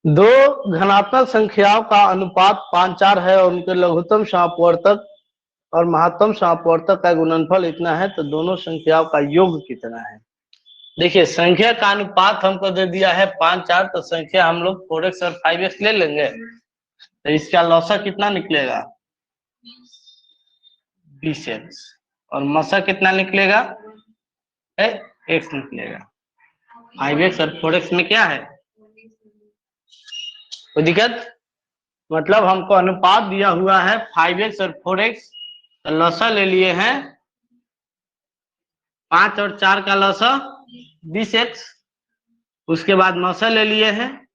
दो धनात्मक संख्याओं का अनुपात 5-4 है और उनके लघुत्तम समापवर्तक और महत्तम समापवर्तक का गुणनफल इतना है, तो दोनों संख्याओं का योग कितना है। देखिए संख्या का अनुपात हमको दे दिया है 5-4, तो संख्या हम लोग 4x और 5x ले लेंगे, तो इसका लौसा कितना निकलेगा 20x, और मसा कितना निकलेगा x निकलेगा। 5x और 4x में क्या है, कोई दिक्कत, मतलब हमको अनुपात दिया हुआ है 5x और 4x, तो लौसा ले लिए हैं 5 और 4 का लौसा 20x, उसके बाद मौसा ले लिए हैं,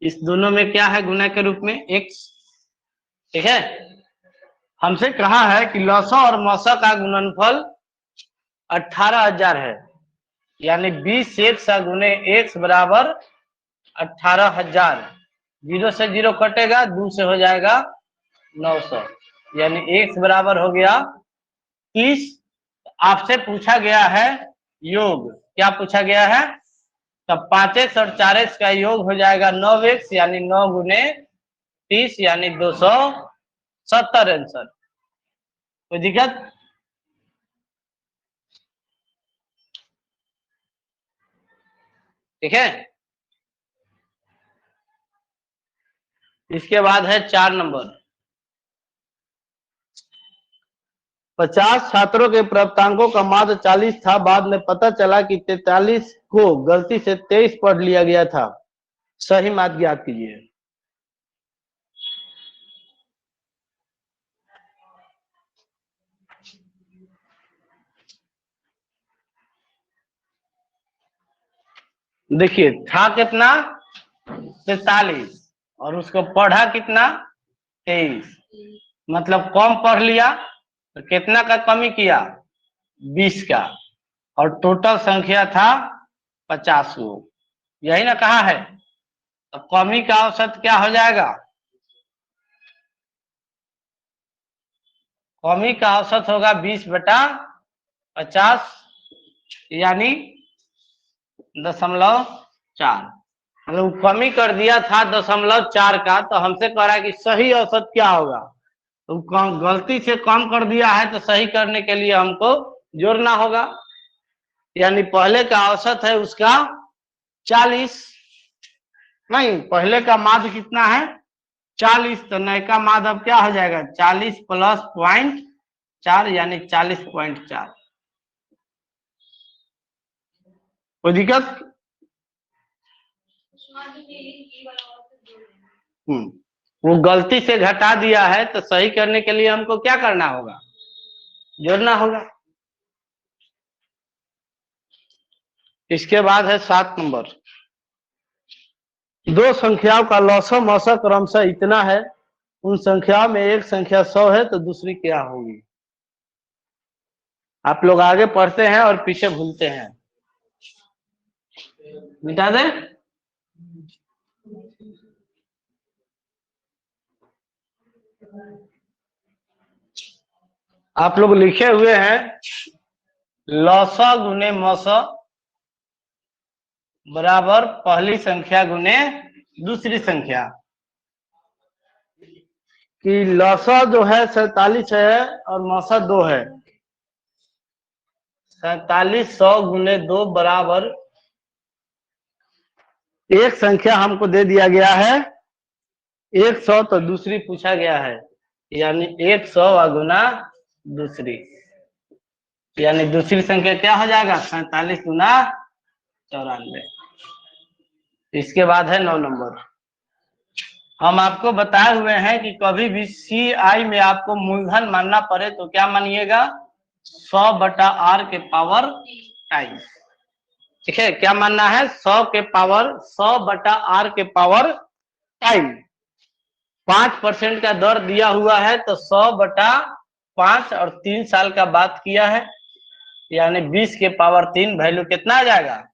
इस दोनों में क्या है गुना के रूप में x, ठीक है। हमसे कहा है कि लौसा और मौसा का गुणनफल 18,000 है, यानी 20x गुने x बराबर 18,000। 0 से 0 कटेगा, 2 से हो जाएगा 900, यानी x बराबर हो गया 30। आपसे पूछा गया है योग, क्या पूछा गया है, तब 5x और 4x का योग हो जाएगा 9x, यानी 9 गुने 30 यानी 270 आंसर। कोई दिक्कत, ठीक है। इसके बाद है 4 नंबर। 50 छात्रों के प्राप्तांकों का मात्र 40 था, बाद में पता चला कि 43 को गलती से 23 पढ़ लिया गया था, सही मात ज्ञात कीजिए। देखिए था कितना 43 और उसको पढ़ा कितना 23, मतलब कम पढ़ लिया, तो कितना का कमी किया 20 का, और टोटल संख्या था 50 को, यही ना कहा है। तो कमी का औसत क्या हो जाएगा, कमी का औसत होगा 20/50, यानी 0.4, मतलब कमी कर दिया था 0.4 का, तो हमसे कह रहा है कि सही औसत क्या होगा, तो गलती से कम कर दिया है, तो सही करने के लिए हमको जोड़ना होगा, यानी पहले का औसत है उसका 40, नहीं पहले का माध्य कितना है 40, तो नए का माध्य अब क्या हो जाएगा 40 प्लस 0.4 यानी 40.4। कोई दिक्कत, वो गलती से घटा दिया है, तो सही करने के लिए हमको क्या करना होगा, जोड़ना होगा। इसके बाद है 7 नंबर। दो संख्याओं का लौसा मौसा क्रमशः इतना है, उन संख्याओं में एक संख्या 100 है, तो दूसरी क्या होगी। आप लोग आगे पढ़ते हैं और पीछे भूलते हैं, मिटा दे। आप लोग लिखे हुए हैं लौसा गुने मौसा बराबर पहली संख्या गुने दूसरी संख्या, कि लौसा जो है 47 है और मौसा 2 है, 47 100 गुने 2 बराबर एक संख्या हमको दे दिया गया है 100, तो दूसरी पूछा गया है, यानी 100 गुना दूसरी, यानी दूसरी संख्या क्या हो जाएगा 47 गुना 94। इसके बाद है 9 नंबर। हम आपको बताए हुए हैं कि कभी भी CI में आपको मूलधन मानना पड़े तो क्या मानिएगा 100/r के पावर टाइम्स, ठीक है। क्या मानना है 100/r के पावर टाइम। 5% का दर दिया हुआ है, तो 100/5 और 3 साल का बात किया है, यानी 20 के पावर 3, वैल्यू कितना आ जाएगा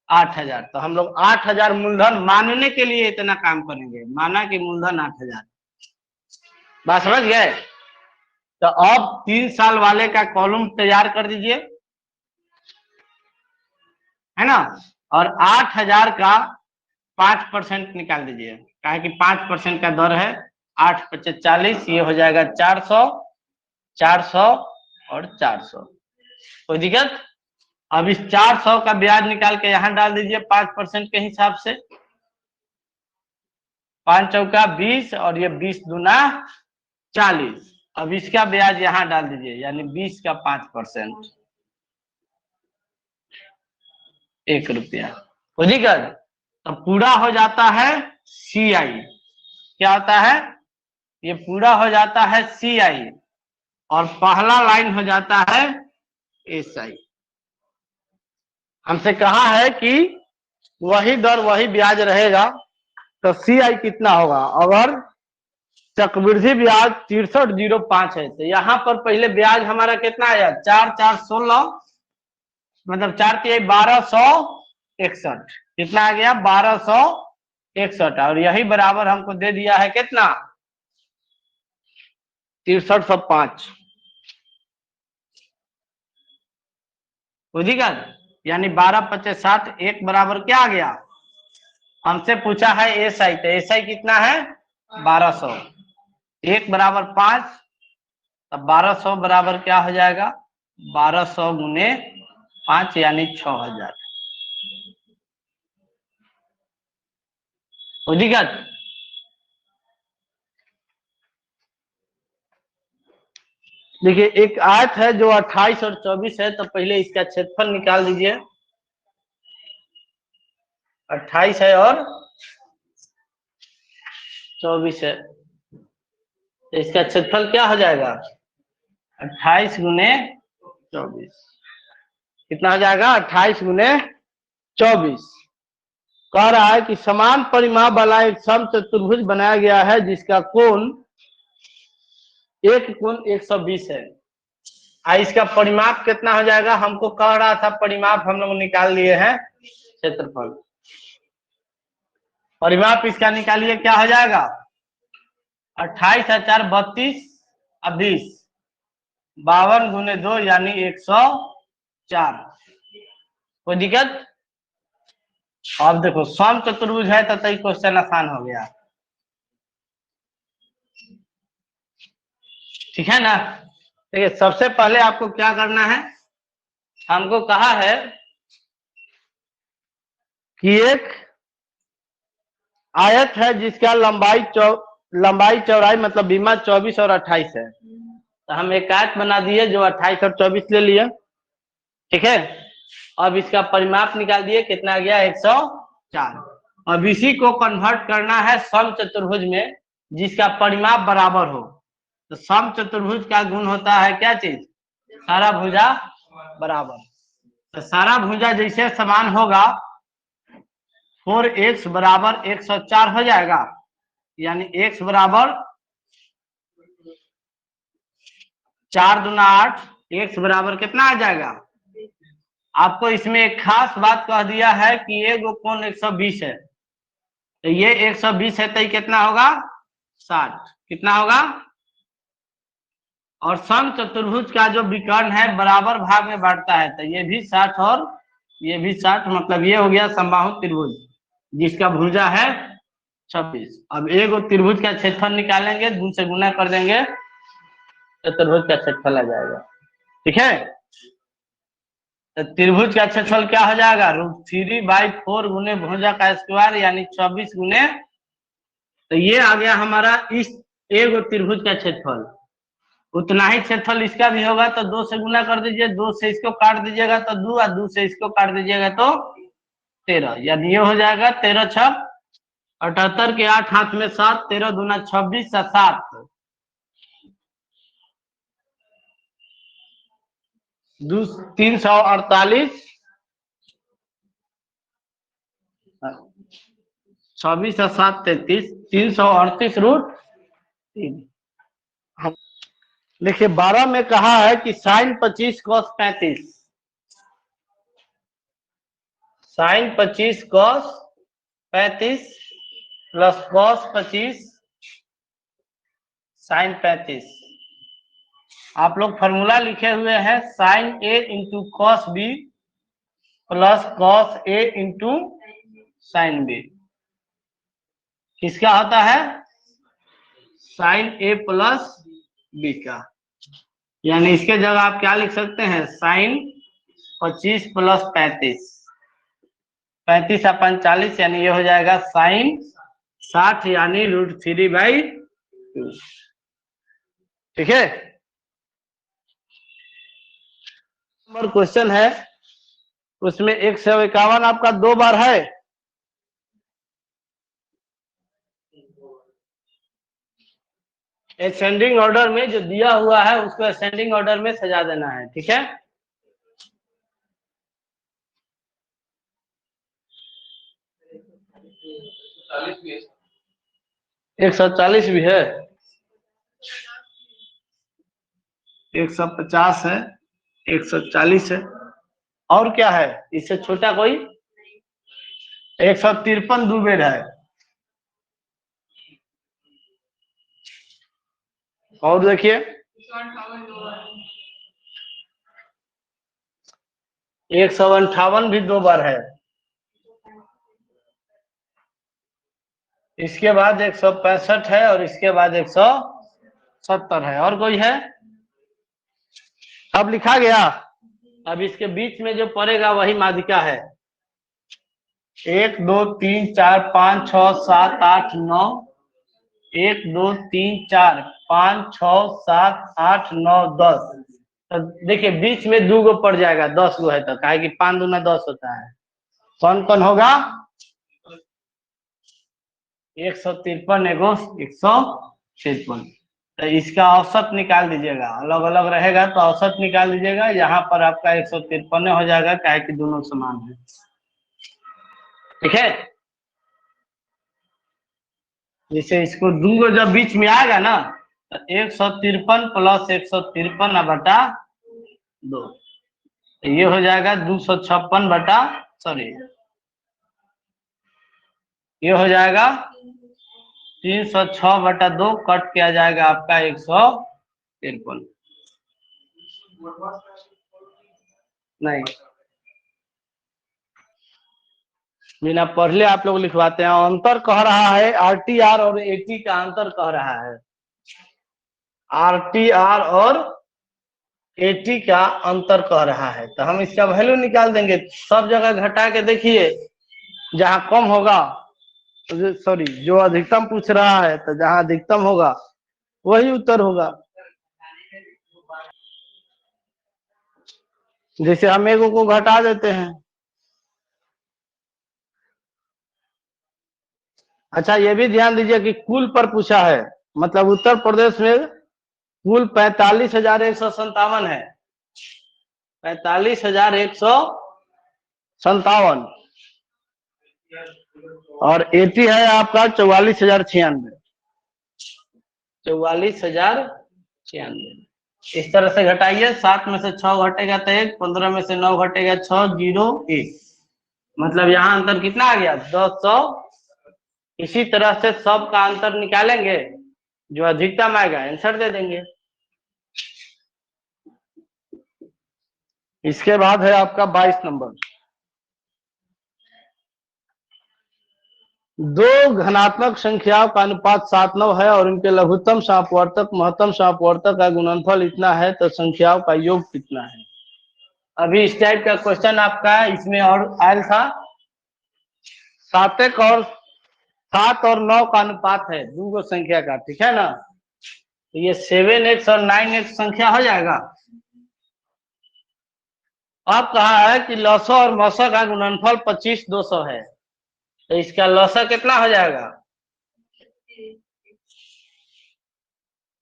8,000। तो हम लोग 8,000 मूलधन मानने के लिए इतना काम करेंगे, माना कि मूलधन 8,000, बात समझ गए। तो अब 3 साल वाले का कॉलम तैयार कर दीजिए, है ना, और 8,000 का 5% निकाल दीजिए, कहा कि 5% का दर है 8 × 5 = 40, ये हो जाएगा 400, 400 और 400। कोई दिक्कत? अब इस 400 का ब्याज निकाल के यहाँ डाल दीजिए 5% के हिसाब से। 5 चौका 20 और ये 20 दूना 40। अब इसका ब्याज यहाँ डाल दीजिए, यानी 20 का 5%, 1 रुपया। कोई दिक्कत? तो पूरा हो जाता है CI। क्या होता है? ये पूरा हो जाता है CI और पहला लाइन हो जाता है SI। हमसे कहा है कि वही दर वही ब्याज रहेगा, तो CI कितना होगा? अगर चक्रवृद्धि ब्याज 6305 है तो यहाँ पर पहले ब्याज हमारा कितना आया? 4 × 4 = 16, मतलब 4 × 3 = 1261। कितना आ गया? 1261। और यही बराबर हमको दे दिया है कितना? 6305। बुझिएगा, यानी 12 × 5 = 60, 1 बराबर क्या आ गया? हमसे पूछा है SI, तो SI कितना है? 1200। 1 बराबर 5, तब 1200 बराबर क्या हो जाएगा? 1200 × 5 यानी 6000। बुझिएगा, देखिए एक आयत है जो 28 और 24 है, तो पहले इसका क्षेत्रफल निकाल दीजिए। 28 है और 24 है, तो इसका क्षेत्रफल क्या हो जाएगा? 28 × 24 कितना हो जाएगा? 28 × 24। कह रहा है कि समान परिमाप वाला एक समचतुर्भुज बनाया गया है जिसका कोण एक कोण 120 है। इसका परिमाप कितना हो जाएगा? हमको कह रहा था परिमाप हम लोग निकाल लिए हैं क्षेत्रफल। परिमाप इसका निकालिए, क्या हो जाएगा? 28 × 4 = 32 और 20, 52 × 2 यानी 104। कोई दिक्कत? अब देखो समचतुर्भुज है तो क्वेश्चन आसान हो गया, ठीक है ना? देखिए सबसे पहले आपको क्या करना है, हमको कहा है कि एक आयत है जिसका लंबाई चौड़ाई मतलब बीमा 24 और 28 है, तो हम एक आयत बना दिए जो 28 और 24 ले लिए, ठीक है। अब इसका परिमाप निकाल दिए, कितना आ गया? 104। अब इसी को कन्वर्ट करना है समचतुर्भुज में जिसका परिमाप बराबर हो। तो समचतुर्भुज का गुण होता है क्या चीज? सारा भुजा बराबर। तो सारा भुजा जैसे समान होगा, 4x बराबर 104 हो जाएगा, यानी x बराबर 4 दूना 8, x बराबर कितना आ जाएगा? आपको इसमें एक खास बात कह दिया है कि ये कोण 120 है, तो ये 120 है तो ये कितना होगा? 60। कितना होगा? और समचतुर्भुज का जो विकर्ण है बराबर भाग में बांटता है, तो ये भी 60 और ये भी 60, मतलब ये हो गया समबाहु त्रिभुज जिसका भुजा है 26। अब एक त्रिभुज का क्षेत्रफल निकालेंगे, 2 से गुना कर देंगे तो त्रिभुज का क्षेत्रफल आ जाएगा, ठीक है। तो त्रिभुज का क्षेत्रफल क्या हो जाएगा? √3/4 × भुजा का स्क्वायर यानी 24 गुने, तो ये आ गया हमारा इस एक त्रिभुज का क्षेत्रफल। उतना ही क्षेत्रफल इसका भी होगा, तो 2 से गुना कर दीजिए, 2 से इसको काट दीजिएगा तो 2 और 2 से इसको काट दीजिएगा तो 13, यानी ये हो जाएगा 13 × 6 = 78 के 8 हाथ में 7, 13 दूना 26 और 7 348, 26 और 7 33, 338√3। देखिए 12 में कहा है कि sin 25 cos 35, sin 25 cos 35 plus cos 25 sin 35। आप लोग फॉर्मूला लिखे हुए हैं sin A × cos B plus cos A × sin B। किसका होता है? साइन ए प्लस बी का। यानी इसके जगह आप क्या लिख सकते हैं? साइन 25 प्लस 35, 35 अपन 40, यानी ये हो जाएगा साइन 60 यानी √3/2। ठीक है। नंबर क्वेश्चन है, उसमें 151 आपका 2 बार है। असेंडिंग ऑर्डर में जो दिया हुआ है उसको असेंडिंग ऑर्डर में सजा देना है। ठीक है। भी 140 भी है, 150 है, 140 है, और क्या है इससे छोटा कोई? 153 दुबेर है। और देखिए 158 भी 2 बार है। इसके बाद 165 है और इसके बाद 170 है। और कोई है? अब लिखा गया। अब इसके बीच में जो पड़ेगा वही माध्यिका है। 1 2 3 4 5 6 7 8 9, 1 2 3 4 5 6 7 8 9 10। तो देखिए बीच में 2 गो पड़ जाएगा, 10 गो है तो काहे कि 5 दूना 10 होता है। कौन कौन होगा? 153 एगो 153। तो इसका औसत निकाल दीजिएगा, अलग अलग रहेगा तो औसत निकाल दीजिएगा। यहाँ पर आपका 153 हो जाएगा काहे कि दोनों समान है। ठीक है। जैसे इसको 2 गो जब बीच में आएगा ना तो 153 प्लस 153/2, ये हो जाएगा 256 सॉरी, ये हो जाएगा 306/2, कट किया जाएगा आपका 153। नहीं, बिना पढ़ले आप लोग लिखवाते हैं। अंतर कह रहा है आरटीआर और एटी का अंतर कह रहा है। आरटीआर और एटी का अंतर कह रहा है, तो हम इसका वैल्यू निकाल देंगे। सब जगह घटा के देखिए, जहां कम होगा, सॉरी जो अधिकतम पूछ रहा है तो जहां अधिकतम होगा वही उत्तर होगा। जैसे हम एगो को घटा देते हैं। अच्छा ये भी ध्यान दीजिए कि कुल पर पूछा है, मतलब उत्तर प्रदेश में कुल 45,157 है, 45,157। और एटी है आपका 44,096, 44,096। इस तरह से घटाइए, 7 में से 6 घटेगा तो 1, 15 में से 9 घटेगा 6, 0 1, मतलब यहाँ अंतर कितना आ गया? 200। इसी तरह से सब का अंतर निकालेंगे, जो अधिकतम आएगा आंसर दे देंगे। इसके बाद है आपका 22 नंबर। दो घनात्मक संख्याओं का अनुपात 7:9 है और इनके लघुत्तम समापवर्तक महत्तम समापवर्तक का गुणनफल इतना है, तो संख्याओं का योग कितना है? अभी इस टाइप का क्वेश्चन आपका इसमें और आयल था। 7 और 9 का अनुपात है दो गो संख्या का, ठीक है ना। तो ये 7x और 9x संख्या हो जाएगा। अब कहा है कि लसा और मसा का गुणनफल 25/200 है, तो इसका लसा कितना हो जाएगा?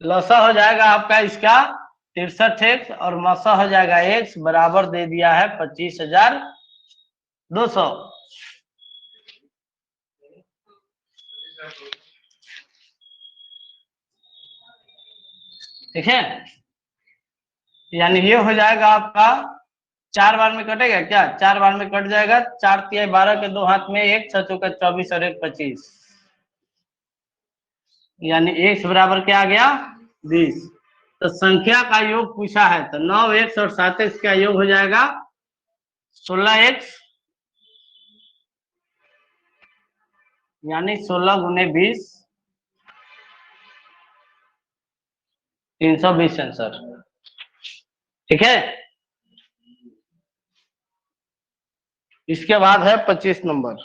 लसा हो जाएगा आपका इसका 63x और मसा हो जाएगा x, बराबर दे दिया है 25,200। ठीक है। यानी ये हो जाएगा आपका 4 बार में कटेगा क्या? 4 बार में कट जाएगा। 4 तिहाई 12 के 2 हाथ में 1, 6 चौका 24 और 1 25, यानी x बराबर क्या आ गया? 20। तो संख्या का योग पूछा है, तो 9x और 7x का योग हो जाएगा 16x यानी 16 गुने 20, 320 आंसर। ठीक है, इसके बाद है 25 नंबर।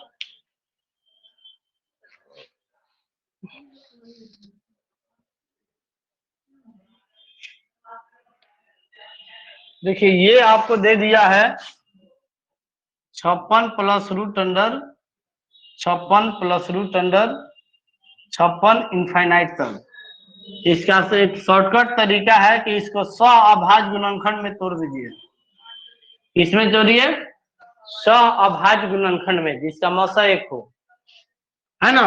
देखिए ये आपको दे दिया है 56 plus root under 56 plus root under 56 infinite तक। इसका से एक शॉर्टकट तरीका है कि इसको सह अभाज्य गुणनखंड में तोड़ दीजिए। इसमें जोड़िए सह अभाज्य गुणनखंड में जिसका मौसा 1 हो, है ना।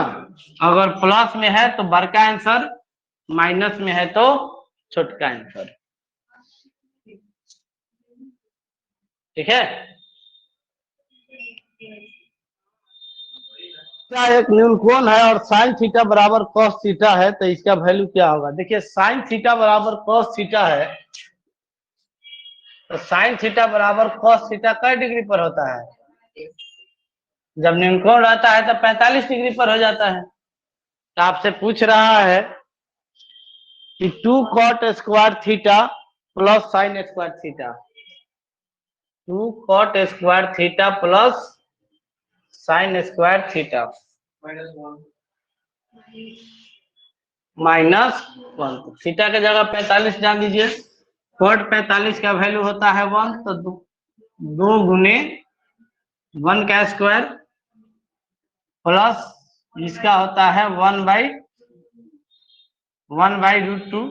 अगर प्लस में है तो बड़का आंसर, माइनस में है तो छोटका आंसर। ठीक है, एक न्यून कोण है और साइन थीटा बराबर कॉस थीटा है, तो इसका वैल्यू क्या होगा। देखिए साइन थीटा बराबर कॉस थीटा है, तो साइन थीटा बराबर कॉस थीटा कै डिग्री पर होता है। जब न्यून कोण रहता है तो 45 डिग्री पर हो जाता है। तो आपसे पूछ रहा है कि 2 cot square theta plus sine square theta, 2 cot square theta plus sine square theta -1। Theta के जगह 45 डाल दीजिए। cot 45 का वैल्यू होता है 1, तो 2 गुने 1 का स्क्वायर प्लस इसका होता है 1/√2,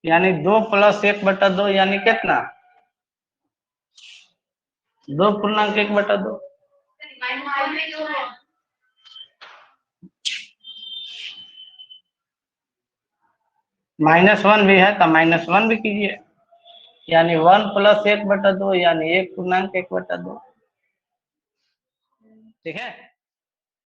यानी 2 प्लस 1/2, यानी कितना 2 पूर्णांक 1/2। -1 भी है तो -1 भी कीजिए, यानी 1 प्लस 1/2, यानी 1 पूर्णांक 1/2। ठीक है।